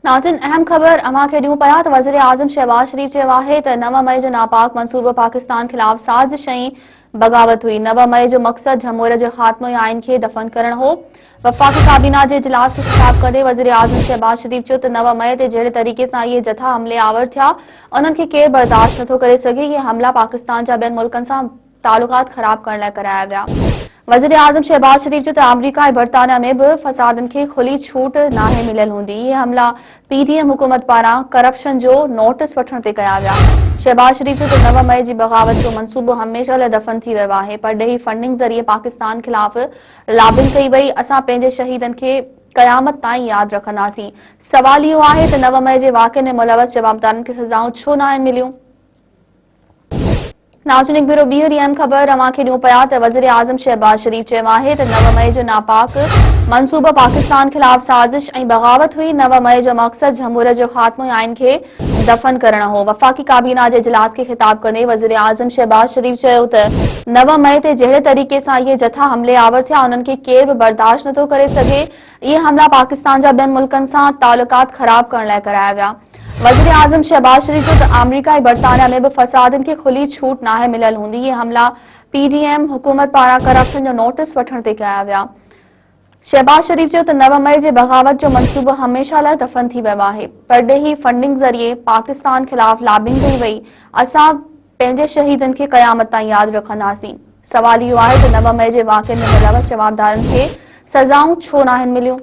नाज़रीन अहम ख़बर अमा खे ॾियूं पिया त वज़ीर आज़म शहबाज शरीफ चयो आहे त 9 मई जो नापाक मनसूबो पाकिस्तान ख़िलाफ़ साज़िश ऐं बग़ावत हुई। 9 मई जो मक़सद जमहूरियत जो ख़ात्मो ऐं आइन खे दफ़न करणु हो। वफ़ाक़ी काबीना जे इजलास खे ख़िताब कंदे वज़ीर आज़म शहबाज शरीफ चयो त 9 मई ते जहिड़े तरीक़े सां इहे जथा हमले आवर थिया उन्हनि खे केरु बर्दाश्त नथो करे सघे। इहे हमला पाकिस्तान जा ॿियनि मुल्कनि सां तालुकात ख़राब करण लाइ कराया विया। वज़ीर आज़म शहबाज शरीफ चयो त अमरीका ऐं बरतानिया में बि फ़सादनि खे खुली छूट नाहे मिलियल हूंदी। इहे हमला PDM हुकूमत पारां करप्शन जो नोटिस वठण ते कया विया। शहबाज शरीफ चयो त 9 मई जी बग़ावत जो मनसूबो हमेशह लाइ दफ़न थी वियो आहे। परॾेही फंडिंग ज़रिए पाकिस्तान ख़िलाफ़ लॉबिंग कई वई। असां पंहिंजे शहीदनि खे क़यामत ताईं यादि रखंदासीं। सवाल इहो आहे त 9 मई जे वाक़े में मुलवस जवाबदारनि खे सज़ाऊं छो नाहिनि मिलियूं। नाज़रीन एक भेरो ॿीहर अहम ख़बर अवां खे ॾियूं पिया त वज़ीर आज़म शहबाज शरीफ चयो आहे त 9 मई जो नापाक मनसूबो पाकिस्तान ख़िलाफ़ साज़िश ऐं बग़ावत हुई। 9 मई जो मक़सद जमहूरियत जो ख़ात्मो ऐं आइन खे दफ़न करणु हो। वफ़ाक़ी काबीना जे इजलास खे ख़िताब कंदे वज़ीर आज़म शहबाज शरीफ चयो त 9 मई ते जहिड़े तरीक़े सां इहे जथा हमले आवर थिया उन्हनि खे केरु बि बर्दाश्त नथो करे सघे। इहे हमला पाकिस्तान जा ॿियनि मुल्कनि सां तालुकात ख़राब करण लाइ कराया विया। वज़ीर आज़म शहबाज शरीफ चयो त अमरीका ऐं बरतानिया में बि फ़सादनि खे खुली छूट नाहे मिलियल हूंदी। इहे हमला PDM हुकूमत पारां करप्शन जो नोटिस वठण ते कया विया। शहबाज शरीफ चयो त 9 मई जे बग़ावत जो मनसूबो हमेशह लाइ दफ़न थी वियो आहे। परॾेही फंडिंग ज़रिए पाकिस्तान ख़िलाफ़ लॉबिंग कई वई। असां पंहिंजे शहीदनि खे क़यामत ताईं यादि रखंदासीं। सवाल इहो आहे त 9 मई जे वाक़े में मुलवस जवाबदारनि खे सज़ाऊं छो नाहिनि मिलियूं।